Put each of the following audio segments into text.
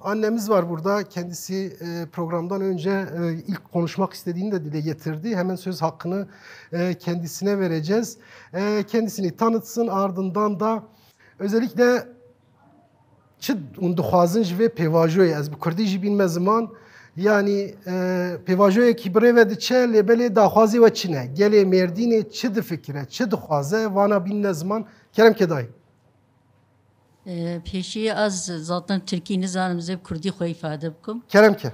annemiz var burada. Kendisi programdan önce ilk konuşmak istediğini de dile getirdi. Hemen söz hakkını kendisine vereceğiz. Kendisini tanıtsın, ardından da özellikle çi undixwazin ji vê pêvajoyê ez bi Kurdî jî bînme ziman yani pêvajoyekî birê ve diçe lêbelê daxwazê we çi ne? Gelê Mêrdînê çi difikire, çi dixwaze vana bînne ziman kerem kedayê. Pêşî ez zaten Tirkî nizanim zêb Kurdî xwe îfade bikim. Kerem ke.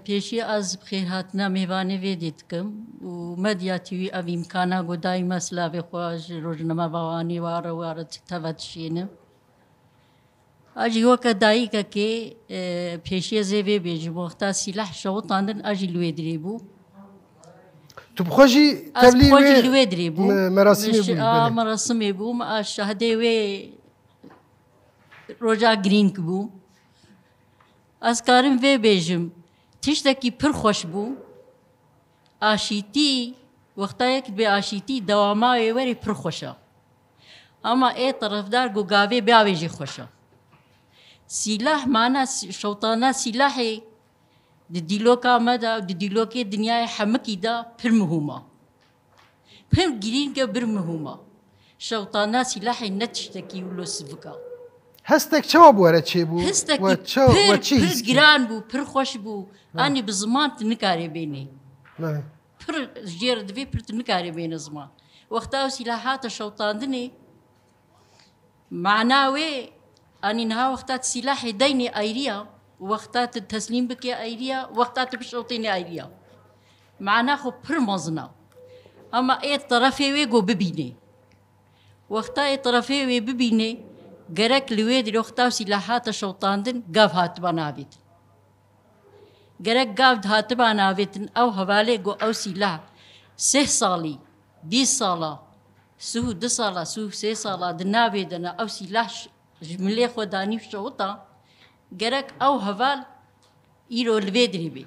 Pêşî ez bi xêrhatina mêvanê vê dê dikim û medya TV ev îmkana godayî me silavê xwe ji rojname bawanî ware teve dişînim. Ez jî weke dayîkekê pêşiya zê vê bêjim wexta sîlah şewitan din ez jî li wê dirê bû. Tu bixwe jî tevlî wê merasimê bûm ez şehidê wê roja girîng bû. Ez karim vê bêjim tiştekî pir xweş bû. Aşîtî wextayek bê aşîtî dewama wê werî pir xweş e. Ama ê terefdar got gavê bêavê jî xweş e. Sîlah mana şewtana sîlahê di dîloka me de di dîlokê dinyayê hemikî de pir mihûm e. Pir girîng e bir mihûm e. Şewtana sîlahê ne tiştekî wilo sivik e. Hestek çawa bû were çêbû? Hestekî pir giran bû, pir xweş bû. Anî bi ziman tu nikarî bênî. Pir ji jêr divê pir tu nikarî bênî ziman. Wexta ew sîlahata şewtandinê mana wê anî niha wexta tu sîlahê deynê ayriya wexta tu teslîm bike ayriya wexta tu bişewtênê ayriya. Mana xwe pir mezin e. Ama ê terefê wê got bibînê. Wexta ê terefê wê bibînê gerek li wê dirê wexta sîlahata şewtandin gav hatiba navêtin. Gerek gav hatiba navêtin ew hevalê got ew sîlah 3 salî, 20 sala, 32 sala, 33 sala di navê de ne ew sîlah ji milê xwe danî şewita gerek ew heval îro li vê dirê bê.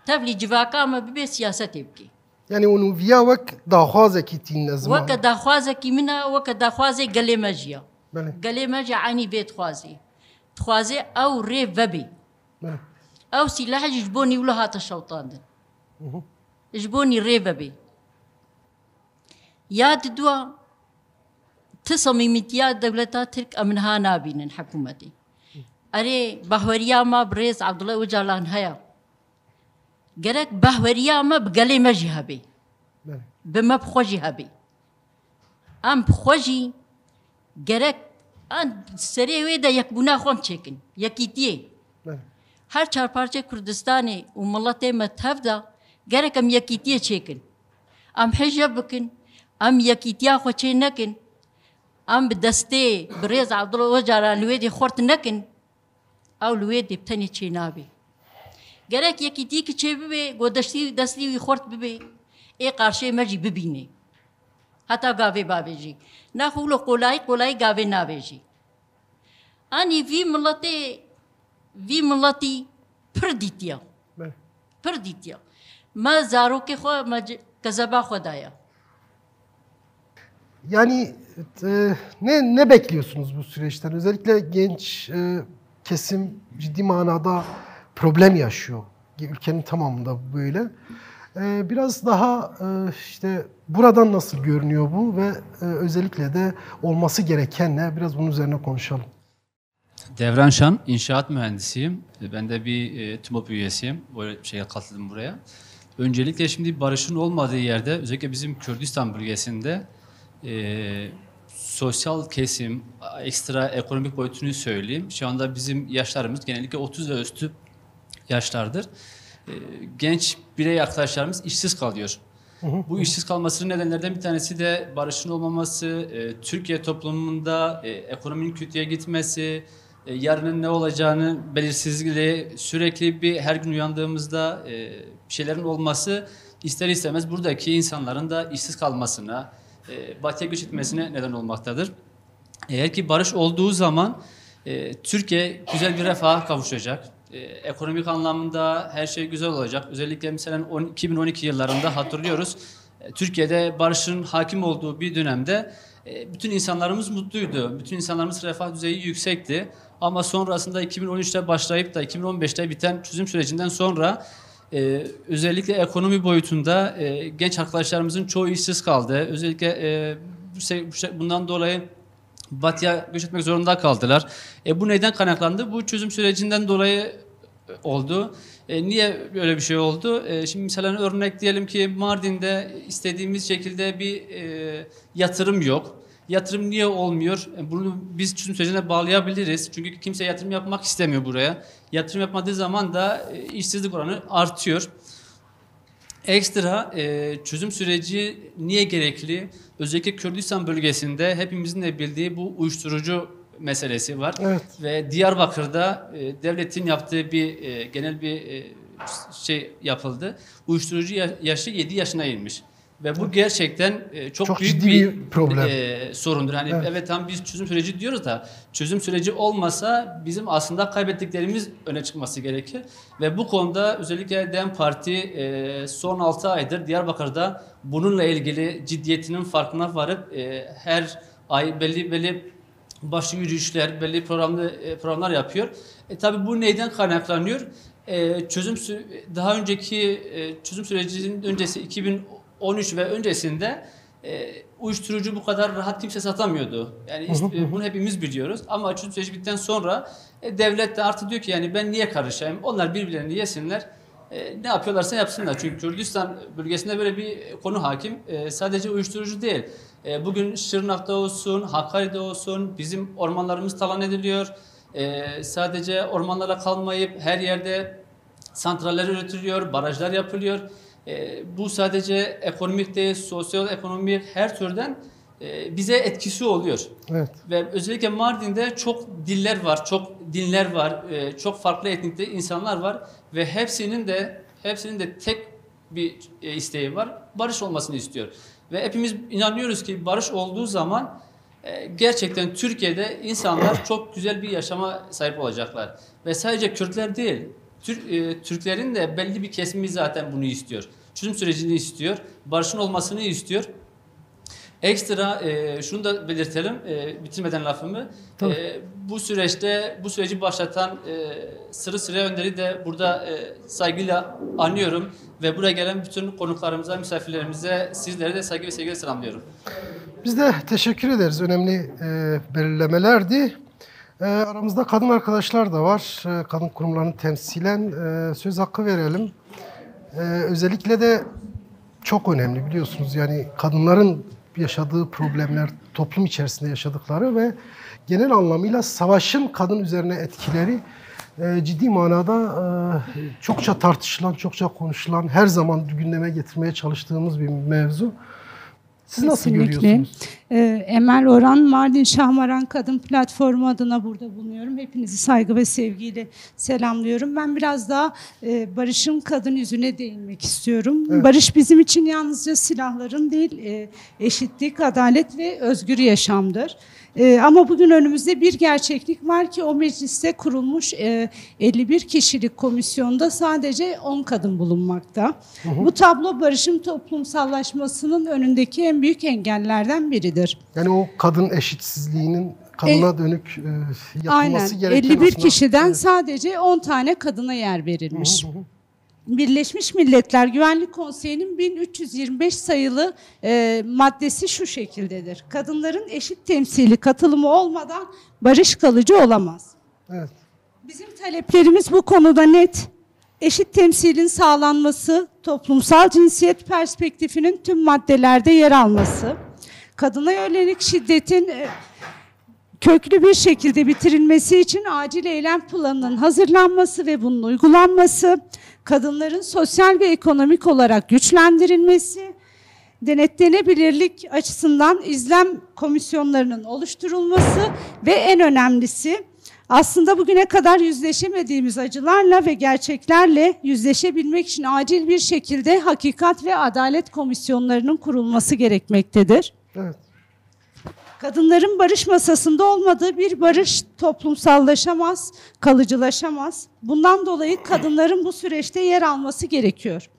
Tevlî civaka me bibe siyasetê bike. Yani onu viya wek daxwazekî tîne ziman. Weke daxwazekî min e, weke daxwazê gelê me jî ye. Gelê me jî enî vê dixwazê. Dixwazê ew rê vebe. Ew sîlah jî ji bo nîvlo hate şewtandin. Ji bo nî rê vebe. Ya diduwa ti samîmîtiya dewleta Tirk em niha nabînin hekûmetê. Erê behweriya me bi rêz Abdullah Öcalan heye. Gerek behweriya me bi gelê me jî hebe. Bi me bixwe jî hebe. Em bixwe jî gerek serê wê de yekbûna xwe em çêkin. Yekîtiyê. Her çarparçê Kurdistanê û miletê me tev de gerek em yekîtiyê çêkin. Em hêja bikin, em yekîtiya xwe çê nekin. Em bi destê bi rêz Abdullah Öcalan li wê dê xort nekin. Ew li wê dê bi tenê çê nabe. Gerek yekîtiyê ki çê bibe, got destî wî xort bibe, ê qarşê me jî bibîne. Heta gavê bavê jî. Naxwe wilo qolayî gavê navê jî. Anî vî miletî pir dîtiye. Pir dîtiye. Me zarokê xwe me kezeba xwe daye. Yani ne bekliyorsunuz bu süreçten? Özellikle genç kesim ciddi manada problem yaşıyor. Ülkenin tamamında böyle. Biraz daha işte buradan nasıl görünüyor bu ve özellikle de olması gereken ne? Biraz bunun üzerine konuşalım. Devran Şan, inşaat mühendisiyim. Ben de bir TÜMOP üyesiyim. Böyle şeye katıldım buraya. Öncelikle şimdi barışın olmadığı yerde, özellikle bizim Kürdistan bölgesinde sosyal kesim, ekstra ekonomik boyutunu söyleyeyim. Şu anda bizim yaşlarımız genellikle 30 ve üstü yaşlardır. Genç birey arkadaşlarımız işsiz kalıyor. Bu işsiz kalmasının nedenlerden bir tanesi de barışın olmaması, Türkiye toplumunda ekonominin kötüye gitmesi, yarının ne olacağını belirsizliği, sürekli bir her gün uyandığımızda bir şeylerin olması ister istemez buradaki insanların da işsiz kalmasına, batıya göç etmesine neden olmaktadır. Eğer ki barış olduğu zaman Türkiye güzel bir refaha kavuşacak. Ekonomik anlamda her şey güzel olacak. Özellikle mesela 2012 yıllarında hatırlıyoruz. Türkiye'de barışın hakim olduğu bir dönemde Bütün insanlarımız mutluydu. Bütün insanlarımız refah düzeyi yüksekti. Ama sonrasında 2013'te başlayıp da 2015'te biten çözüm sürecinden sonra özellikle ekonomi boyutunda genç arkadaşlarımızın çoğu işsiz kaldı. Özellikle bundan dolayı Batı'ya göç etmek zorunda kaldılar. Bu neden kaynaklandı? Bu çözüm sürecinden dolayı oldu. Niye böyle bir şey oldu? Şimdi mesela örnek diyelim ki Mardin'de istediğimiz şekilde bir yatırım yok. Yatırım niye olmuyor? Bunu biz çözüm sürecine bağlayabiliriz. Çünkü kimse yatırım yapmak istemiyor buraya. Yatırım yapmadığı zaman da işsizlik oranı artıyor. Ekstra çözüm süreci niye gerekli? Özellikle Kürdistan bölgesinde hepimizin de bildiği bu uyuşturucu meselesi var. Evet. Ve Diyarbakır'da devletin yaptığı genel bir şey yapıldı. Uyuşturucu yaşı 7 yaşına inmiş. Ve bu gerçekten çok büyük bir problem. Sorundur. Hani evet tam biz çözüm süreci diyoruz da çözüm süreci olmasa bizim aslında kaybettiklerimiz öne çıkması gerekir. Ve bu konuda özellikle DEM Parti son 6 aydır Diyarbakır'da bununla ilgili ciddiyetinin farkına varıp her ay belli başlı yürüyüşler, belli programlar yapıyor. Tabii bu neyden kaynaklanıyor? Daha önceki çözüm sürecinin öncesi 2013 ve öncesinde uyuşturucu bu kadar rahat kimse satamıyordu. Yani bunu hepimiz biliyoruz. Ama çözüm süreci bittikten sonra devlet de artık diyor ki yani ben niye karışayım? Onlar birbirlerini yesinler. Ne yapıyorlarsa yapsınlar. Çünkü Kürdistan bölgesinde böyle bir konu hakim. Sadece uyuşturucu değil. Bugün Şırnak'ta olsun, Hakkari'de olsun bizim ormanlarımız talan ediliyor. Sadece ormanlara kalmayıp her yerde santraller üretiliyor, barajlar yapılıyor. Bu sadece ekonomik değil, sosyo-ekonomik her türden bize etkisi oluyor. Evet. Ve özellikle Mardin'de çok diller var, çok dinler var, çok farklı etnikte insanlar var ve hepsinin de tek bir isteği var, barış olmasını istiyor. Ve hepimiz inanıyoruz ki barış olduğu zaman gerçekten Türkiye'de insanlar çok güzel bir yaşama sahip olacaklar. Ve sadece Kürtler değil, Türklerin de belli bir kesimi zaten bunu istiyor. Çözüm sürecini istiyor, barışın olmasını istiyor. Ekstra şunu da belirtelim, bitirmeden lafımı. Bu süreci başlatan Sırrı Süreyya Önder'i de burada saygıyla anıyorum ve buraya gelen bütün konuklarımıza, misafirlerimize, sizlere de saygı ve sevgiyle selamlıyorum. Biz de teşekkür ederiz. Önemli belirlemelerdi. Aramızda kadın arkadaşlar da var. Kadın kurumlarını temsilen söz hakkı verelim. Özellikle de çok önemli biliyorsunuz yani kadınların yaşadığı problemler, toplum içerisinde yaşadıkları ve genel anlamıyla savaşın kadın üzerine etkileri ciddi manada çokça tartışılan, çokça konuşulan, her zaman gündeme getirmeye çalıştığımız bir mevzu. Siz nasıl görüyorsunuz? Emel Orhan, Mardin Şahmaran Kadın Platformu adına burada bulunuyorum. Hepinizi saygı ve sevgiyle selamlıyorum. Ben biraz daha barışın kadın yüzüne değinmek istiyorum. Evet. Barış bizim için yalnızca silahların değil, eşitlik, adalet ve özgür yaşamdır. Ama bugün önümüzde bir gerçeklik var ki o mecliste kurulmuş 51 kişilik komisyonda sadece 10 kadın bulunmakta. Bu tablo barışın toplumsallaşmasının önündeki en büyük engellerden biridir. Yani o kadın eşitsizliğinin kadına dönük yapılması gereken... Aynen, 51 kişiden sadece 10 tane kadına yer verilmiş. Birleşmiş Milletler Güvenlik Konseyi'nin 1325 sayılı maddesi şu şekildedir. Kadınların eşit temsili katılımı olmadan barış kalıcı olamaz. Evet. Bizim taleplerimiz bu konuda net. Eşit temsilin sağlanması, toplumsal cinsiyet perspektifinin tüm maddelerde yer alması, kadına yönelik şiddetin köklü bir şekilde bitirilmesi için acil eylem planının hazırlanması ve bunun uygulanması, kadınların sosyal ve ekonomik olarak güçlendirilmesi, denetlenebilirlik açısından izlem komisyonlarının oluşturulması ve en önemlisi aslında bugüne kadar yüzleşemediğimiz acılarla ve gerçeklerle yüzleşebilmek için acil bir şekilde hakikat ve adalet komisyonlarının kurulması gerekmektedir. Evet. Kadınların barış masasında olmadığı bir barış toplumsallaşamaz, kalıcılaşamaz. Bundan dolayı kadınların bu süreçte yer alması gerekiyor.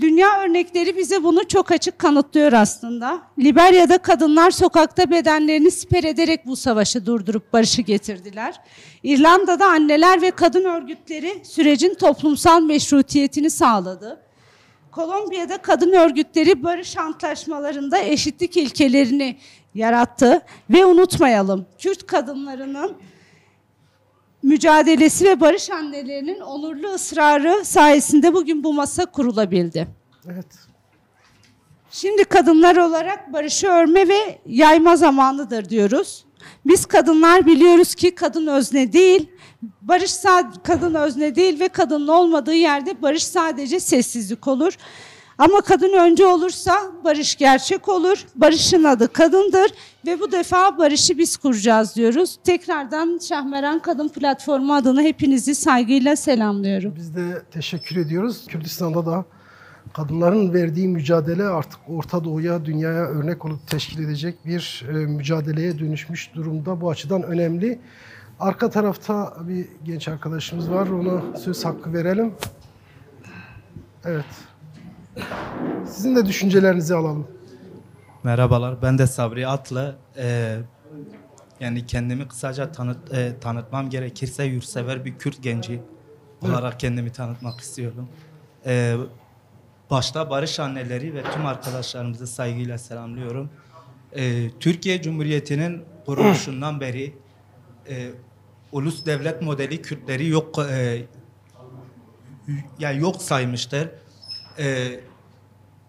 Dünya örnekleri bize bunu çok açık kanıtlıyor aslında. Liberya'da kadınlar sokakta bedenlerini siper ederek bu savaşı durdurup barışı getirdiler. İrlanda'da anneler ve kadın örgütleri sürecin toplumsal meşrutiyetini sağladı. Kolombiya'da kadın örgütleri barış antlaşmalarında eşitlik ilkelerini yarattı ve unutmayalım, Kürt kadınlarının mücadelesi ve barış annelerinin onurlu ısrarı sayesinde bugün bu masa kurulabildi. Evet. Şimdi kadınlar olarak barışı örme ve yayma zamanıdır diyoruz. Biz kadınlar biliyoruz ki kadın özne değil, kadın özne değil ve kadının olmadığı yerde barış sadece sessizlik olur. Ama kadın önce olursa barış gerçek olur. Barışın adı kadındır ve bu defa barışı biz kuracağız diyoruz. Tekrardan Şahmeran Kadın Platformu adına hepinizi saygıyla selamlıyorum. Biz de teşekkür ediyoruz. Kürdistan'da da kadınların verdiği mücadele artık Orta Doğu'ya, dünyaya örnek olup teşkil edecek bir mücadeleye dönüşmüş durumda. Bu açıdan önemli. Arka tarafta bir genç arkadaşımız var. Ona söz hakkı verelim. Evet. Sizin de düşüncelerinizi alalım. Merhabalar, ben de Sabri Atlı. Yani kendimi kısaca tanıtmam gerekirse yurtsever bir Kürt genci olarak kendimi tanıtmak istiyorum. Başta barış anneleri ve tüm arkadaşlarımızı saygıyla selamlıyorum. Türkiye Cumhuriyeti'nin kuruluşundan beri ulus devlet modeli Kürtleri yok saymıştır.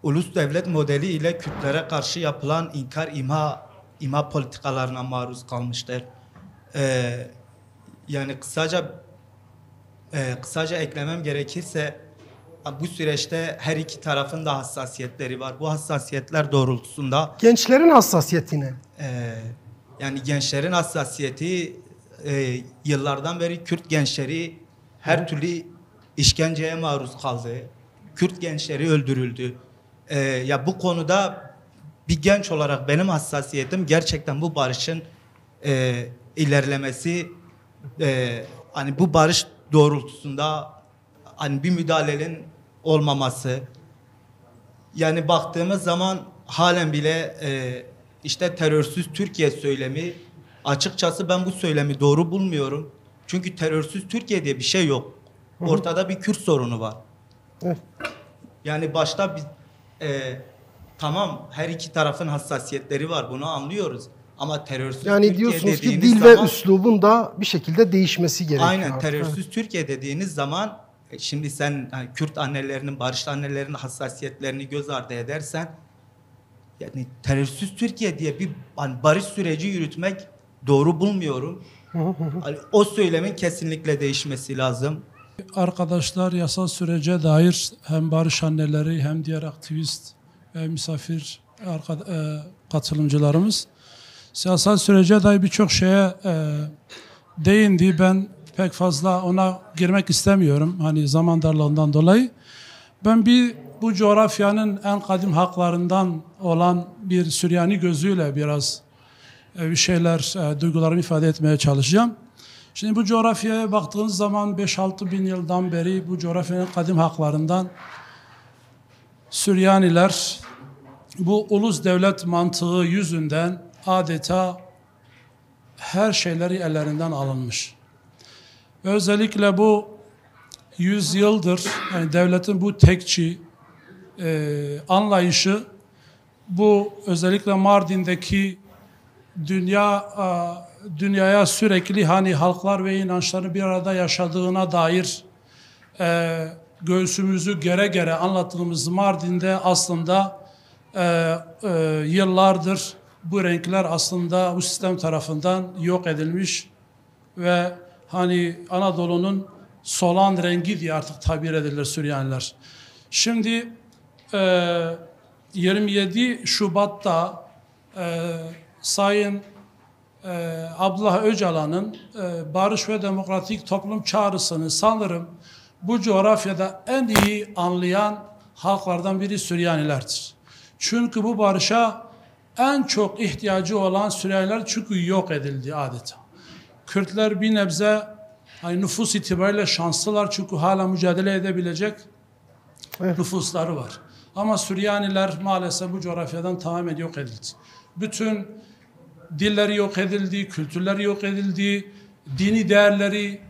Ulus devlet modeli ile Kürtlere karşı yapılan inkar imha politikalarına maruz kalmıştır. Yani kısaca eklemem gerekirse bu süreçte her iki tarafın da hassasiyetleri var. Bu hassasiyetler doğrultusunda Gençlerin hassasiyetine. Yani gençlerin hassasiyeti yıllardan beri Kürt gençleri her türlü işkenceye maruz kaldı. Kürt gençleri öldürüldü. Ya bu konuda bir genç olarak benim hassasiyetim gerçekten bu barışın ilerlemesi, hani bu barış doğrultusunda hani bir müdahalenin olmaması. Yani baktığımız zaman halen bile işte terörsüz Türkiye söylemi, açıkçası ben bu söylemi doğru bulmuyorum. Çünkü terörsüz Türkiye diye bir şey yok. Ortada bir Kürt sorunu var. Evet. Yani başta tamam, her iki tarafın hassasiyetleri var, bunu anlıyoruz. Ama terörsüz Yani Türkiye diyorsunuz ki dediğiniz dil ve zaman, üslubun da bir şekilde değişmesi gerekiyor. aynen artık. terörsüz Evet. Türkiye dediğiniz zaman şimdi sen hani Kürt annelerinin, barış annelerinin hassasiyetlerini göz ardı edersen, yani terörsüz Türkiye diye bir hani barış süreci yürütmek doğru bulmuyorum. Hani o söylemin kesinlikle değişmesi lazım. Arkadaşlar, yasal sürece dair hem barış anneleri hem diğer aktivist ve misafir katılımcılarımız siyasal sürece dair birçok şeye değindi. Ben pek fazla ona girmek istemiyorum, hani zaman darlığından dolayı. Ben bu coğrafyanın en kadim haklarından olan bir Süryani gözüyle biraz bir şeyler, duygularımı ifade etmeye çalışacağım. Şimdi bu coğrafyaya baktığınız zaman 5-6 bin yıldan beri bu coğrafyanın kadim haklarından Süryaniler bu ulus devlet mantığı yüzünden adeta her şeyleri ellerinden alınmış. Özellikle bu 100 yıldır yani devletin bu tekçi anlayışı, bu özellikle Mardin'deki dünyaya sürekli hani halklar ve inançların bir arada yaşadığına dair göğsümüzü gere gere anlattığımız Mardin'de aslında yıllardır bu renkler aslında bu sistem tarafından yok edilmiş ve hani Anadolu'nun solan rengi diye artık tabir edilir Süryaniler. Şimdi 27 Şubat'ta Sayın Abdullah Öcalan'ın barış ve demokratik toplum çağrısını sanırım bu coğrafyada en iyi anlayan halklardan biri Süryanilerdir. Çünkü bu barışa en çok ihtiyacı olan Süryaniler çünkü yok edildi adeta. Kürtler bir nebze hani nüfus itibariyle şanslılar çünkü hala mücadele edebilecek nüfusları var. Ama Süryaniler maalesef bu coğrafyadan tamamen yok edildi. Bütün dilleri yok edildi, kültürleri yok edildi, dini değerleri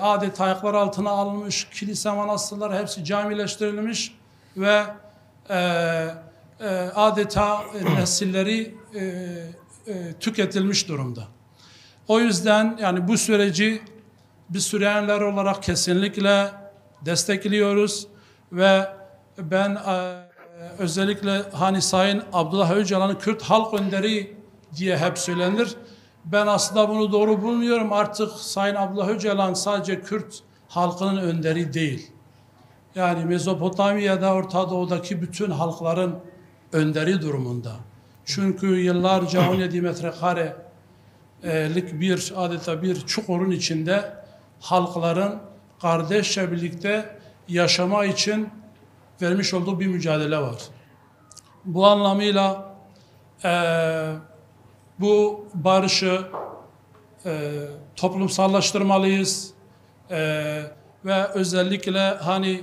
adeta ayaklar altına alınmış, kilise, manastırlar hepsi camileştirilmiş ve adeta nesilleri tüketilmiş durumda. O yüzden yani bu süreci biz Süryaniler olarak kesinlikle destekliyoruz ve ben özellikle hani Sayın Abdullah Öcalan'ın Kürt halk önderi diye hep söylenir. Ben aslında bunu doğru bulmuyorum. Artık Sayın Abdullah Öcalan sadece Kürt halkının önderi değil. Yani Mezopotamya'da, Orta Doğu'daki bütün halkların önderi durumunda. Çünkü yıllarca 17 metrekarelik bir adeta bir çukurun içinde halkların kardeşçe birlikte yaşama için vermiş olduğu bir mücadele var. Bu anlamıyla bu barışı toplumsallaştırmalıyız ve özellikle hani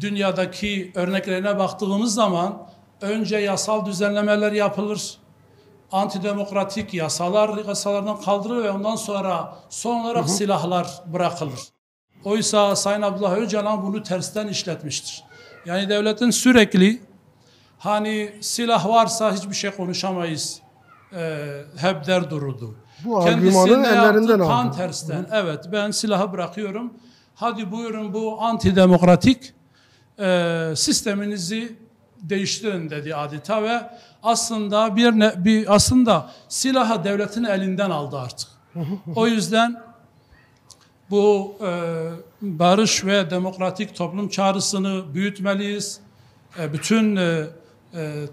dünyadaki örneklerine baktığımız zaman önce yasal düzenlemeler yapılır, antidemokratik yasalardan kaldırılır ve ondan sonra son olarak silahlar bırakılır. Oysa Sayın Abdullah Öcalan bunu tersten işletmiştir. Yani devletin sürekli hani silah varsa hiçbir şey konuşamayız hep der dururdu. Bu Kendisi ne ellerinden yaptı? Tam aldı. tersten. Evet, ben silahı bırakıyorum. Hadi buyurun bu antidemokratik sisteminizi değiştirin dedi adeta ve aslında aslında silahı devletin elinden aldı artık. O yüzden bu barış ve demokratik toplum çağrısını büyütmeliyiz. Bütün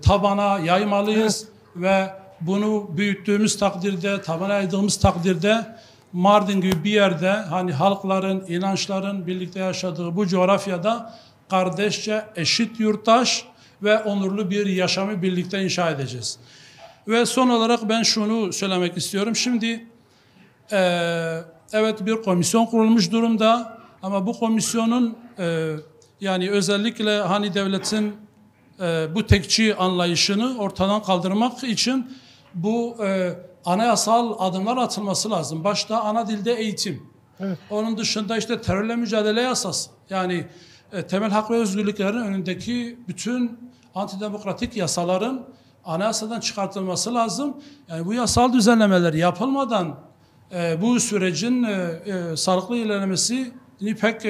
tabana yaymalıyız ve bunu büyüttüğümüz takdirde, tabana yaydığımız takdirde Mardin gibi bir yerde hani halkların, inançların birlikte yaşadığı bu coğrafyada kardeşçe, eşit yurttaş ve onurlu bir yaşamı birlikte inşa edeceğiz. Ve son olarak ben şunu söylemek istiyorum. Şimdi evet bir komisyon kurulmuş durumda ama bu komisyonun yani özellikle hani devletin bu tekçi anlayışını ortadan kaldırmak için bu anayasal adımlar atılması lazım. Başta ana dilde eğitim. Evet. Onun dışında işte terörle mücadele yasası. Yani temel hak ve özgürlüklerin önündeki bütün antidemokratik yasaların anayasadan çıkartılması lazım. Yani bu yasal düzenlemeler yapılmadan bu sürecin sağlıklı ilerlemesini pek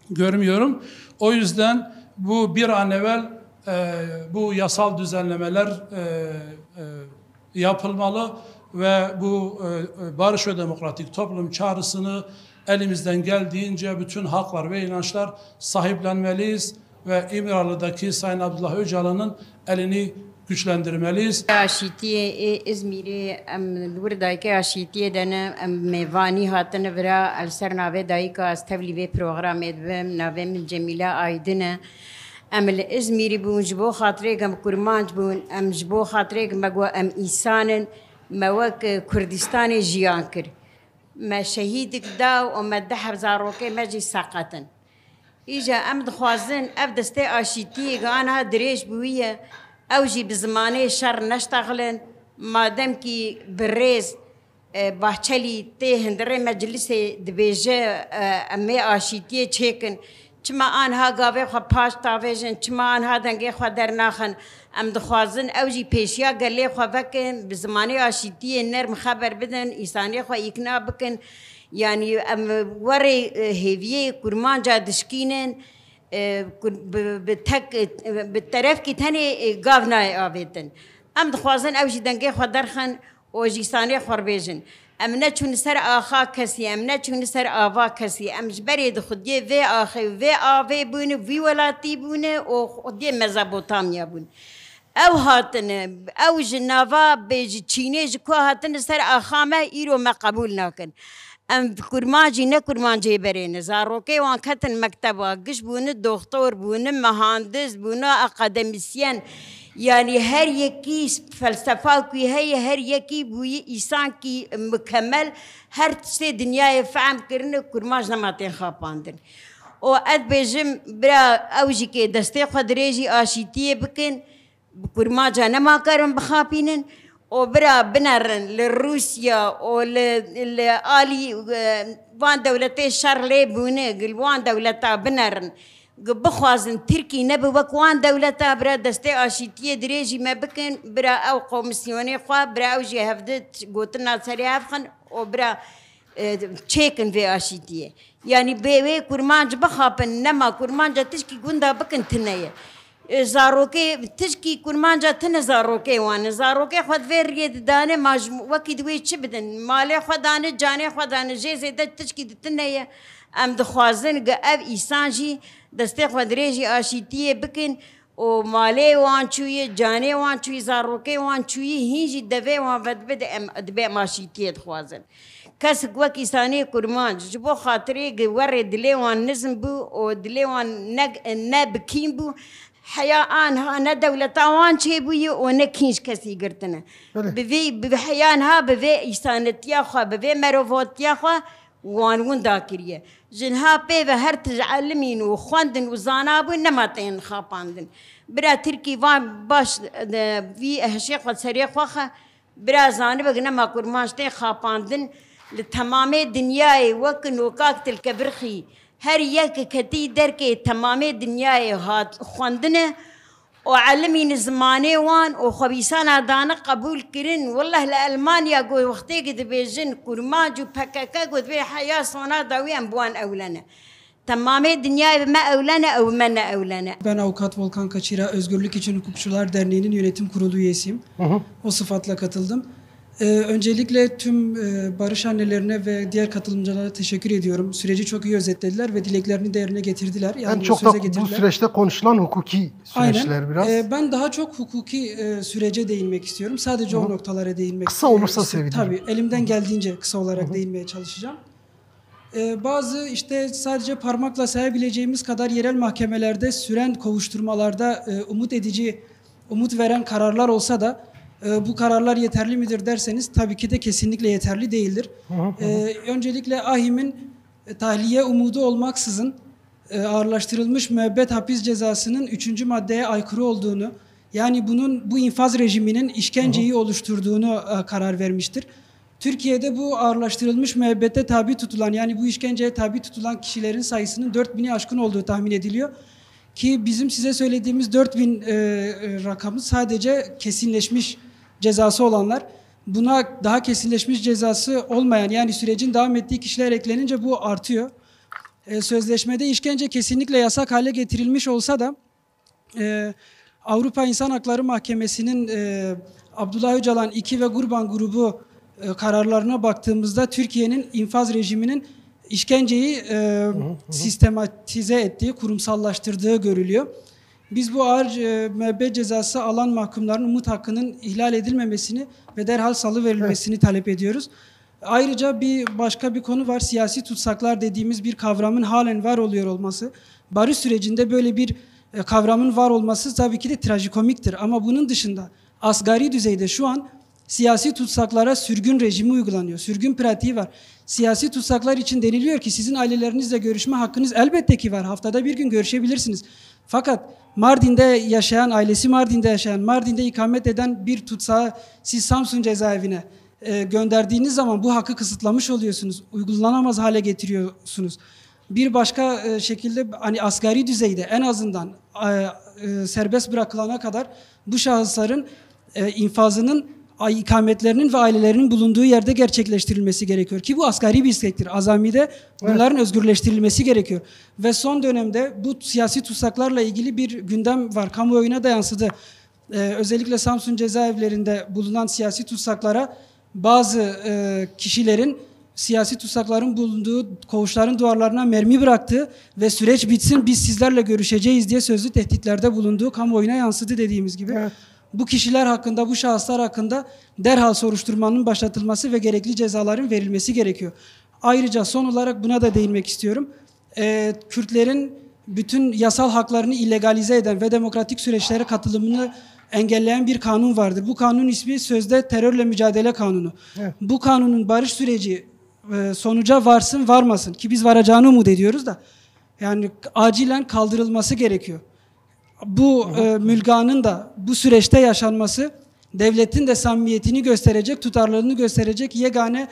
görmüyorum. O yüzden bu bir an evvel bu yasal düzenlemeler yapılmalı ve bu barış ve demokratik toplum çağrısını elimizden geldiğince bütün haklar ve inançlar sahiplenmeliyiz ve İmralı'daki Sayın Abdullah Öcalan'ın elini güçlendirmeliyiz. Aşitiye İzmir'i buradaki aşitiye dene mevani hatını vera alser nave dayka astevli ve program edvem navem Cemile Aydın'a امل إزميري بونجبو خاطري قم كرمانج بون أم جبو خاطري قم بقوا أم إنسان موك كردستاني جيانكر ما شهيدك داو وما دحر زاروكي ما جي ساقطن إجا أم دخوازن أبدستي آشيتي قانا دريش بوية أوجي بزماني شر نشتغلن ما دمكي بالريز باحشلي تهندري مجلسي دبيجة أمي آشيتي تشيكن چما آنها گاوه خو پاش تاویجن چما آنها دنگه خو در ناخن ام دخوازن اوجی پیشیا گله خو بکن بزمانی آشیتی نرم خبر بدن ایسانی خو اقناع بکن یعنی ام وری هیویه کرمان جا دشکینن بالطرف کی تنی گاو نای آویدن ام دخوازن اوجی دنگه خو درخن اوجی سانی خو بیجن ام نچون سر آخا کسی ام نچون سر آوا کسی ام جبری دخودی و آخی و آوی بونه وی ولاتی بونه و خودی مزابوتامیا بونه او هاتن او جناوا بیج چینه جکو هاتن سر آخا ما ایرو ما قبول نکن ام کرمانجی نه کرمانجی برین زاروکی وان کتن مکتبا گش بونه دکتر بونه مهندس بونه اکادمیسین يعني هر يكي فلسفة كي هي هر يكي بوي إنسان كي مكمل هر تشتي دنيا فهم كرنا كرماج نماتين خاباندن O ed bejim bira evji ki deste xadreji aşitiye bikin kurmaca nema karın bixapinin o bira binerin li Rusya o li ali van devlete şarlê bûne gil wan devleta binerin bixwazin Tirkî nebi wek wan devleta bira destê aşîtiyê dirêjî me bikin bira ew komisyonê xwe bira ew jî hevde gotina serê hev xin o bira çêkin vê aşîtiyê yani bê wê kurmanc bixapin nema kurmanca tişkî gunda bikin tineye zarokê tişkî kurmanca tune zarokê wan zarokê xwe divê riyê didane wekî divê çi bidin malê xwe dane canê xwe dane jê zêde tişkî ditineye em dixwazin ge ev îsan jî destê xwe dirêjî aşîtiyê bikin û malê wan çûyî canê wan çûyî zarokê wan çûyî hîn jî devê wan vedibê de em divê em aşîtiyê dixwazin kesik wek îsanê kurmanc ji bo xatirê werê dilê wan nizm bû û dilê wan ne bikîn bû heya anha ne devleta wan çêbûyî û ne kînc kesî girtine bi heyan ha bi vê îsanetiya xwe bi vê merovotiya xwe wan winda kiriye jinha pê ve her tij elimîn û xwendin û zanabûn nema tên xapandin bira Tirkî van baş vî hişê xwe serê xwe xe bira zanibek nema kurmanc tên xapandin li temamê dinyayê wek nokak tilkebirxî her yek ketî derkê temamê dinyayê hat xwendine û elimîn zimanê wan û xwebîsana dane qebûl kirin wallah li Almanya got wextêkî dibêjin kurmanc û PKK got vê heya sona da wî em bi wan ewlene temamê dinyayê me ewlene ew me ne ewlene. Ben avukat Volkan Kaçira, Özgürlük İçin Hukukçular Derneği'nin yönetim kurulu üyesiyim. O sıfatla katıldım. Öncelikle tüm barış annelerine ve diğer katılımcılara teşekkür ediyorum. Süreci çok iyi özetlediler ve dileklerini de yerine getirdiler. Yani çok da bu süreçte konuşulan hukuki süreçler. Aynen. Biraz. Ben daha çok hukuki sürece değinmek istiyorum. Sadece o noktalara değinmek kısa olursa sevinirim. Tabii elimden geldiğince kısa olarak değinmeye çalışacağım. Bazı işte sadece parmakla sayabileceğimiz kadar yerel mahkemelerde süren kovuşturmalarda umut veren kararlar olsa da bu kararlar yeterli midir derseniz tabii ki de kesinlikle yeterli değildir. Öncelikle AİHM'in tahliye umudu olmaksızın ağırlaştırılmış müebbet hapis cezasının 3. maddeye aykırı olduğunu, yani bu infaz rejiminin işkenceyi oluşturduğunu karar vermiştir. Türkiye'de bu ağırlaştırılmış müebbete tabi tutulan, yani bu işkenceye tabi tutulan kişilerin sayısının 4000'i aşkın olduğu tahmin ediliyor. Ki bizim size söylediğimiz 4000 rakamı sadece kesinleşmiş cezası olanlar. Buna daha kesinleşmiş cezası olmayan, yani sürecin devam ettiği kişiler eklenince bu artıyor. Sözleşmede işkence kesinlikle yasak hale getirilmiş olsa da Avrupa İnsan Hakları Mahkemesi'nin Abdullah Öcalan 2 ve Gurban grubu kararlarına baktığımızda Türkiye'nin infaz rejiminin işkenceyi sistematize ettiği, kurumsallaştırdığı görülüyor. Biz bu ağır müebbet cezası alan mahkumların umut hakkının ihlal edilmemesini ve derhal salıverilmesini talep ediyoruz. Ayrıca başka bir konu var. Siyasi tutsaklar dediğimiz bir kavramın halen var oluyor olması. Barış sürecinde böyle bir kavramın var olması tabii ki de trajikomiktir. Ama bunun dışında asgari düzeyde şu an siyasi tutsaklara sürgün rejimi uygulanıyor. Sürgün pratiği var. Siyasi tutsaklar için deniliyor ki sizin ailelerinizle görüşme hakkınız elbette ki var. Haftada bir gün görüşebilirsiniz. Fakat Mardin'de yaşayan, ailesi Mardin'de yaşayan, Mardin'de ikamet eden bir tutsağı siz Samsun cezaevine gönderdiğiniz zaman bu hakkı kısıtlamış oluyorsunuz. Uygulanamaz hale getiriyorsunuz. Bir başka şekilde hani asgari düzeyde en azından serbest bırakılana kadar bu şahısların infazının ikametlerinin ve ailelerinin bulunduğu yerde gerçekleştirilmesi gerekiyor. Ki bu asgari bir istektir. Azami'de bunların özgürleştirilmesi gerekiyor. Ve son dönemde bu siyasi tutsaklarla ilgili bir gündem var. Kamuoyuna da yansıdı. Özellikle Samsun cezaevlerinde bulunan siyasi tutsaklara bazı kişilerin siyasi tutsakların bulunduğu koğuşların duvarlarına mermi bıraktığı ve süreç bitsin biz sizlerle görüşeceğiz diye sözlü tehditlerde bulunduğu kamuoyuna yansıdı dediğimiz gibi. Evet. Bu kişiler hakkında, bu şahıslar hakkında derhal soruşturmanın başlatılması ve gerekli cezaların verilmesi gerekiyor. Ayrıca son olarak buna da değinmek istiyorum. Kürtlerin bütün yasal haklarını illegalize eden ve demokratik süreçlere katılımını engelleyen bir kanun vardır. Bu kanunun ismi sözde terörle mücadele kanunu. Evet. Bu kanunun barış süreci sonuca varsın varmasın ki biz varacağını umut ediyoruz da Yani acilen kaldırılması gerekiyor. Bu mülganın da bu süreçte yaşanması devletin de samimiyetini gösterecek, tutarlılığını gösterecek yegane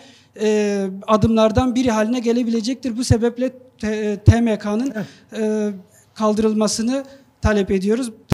adımlardan biri haline gelebilecektir. Bu sebeple TMK'nın kaldırılmasını talep ediyoruz.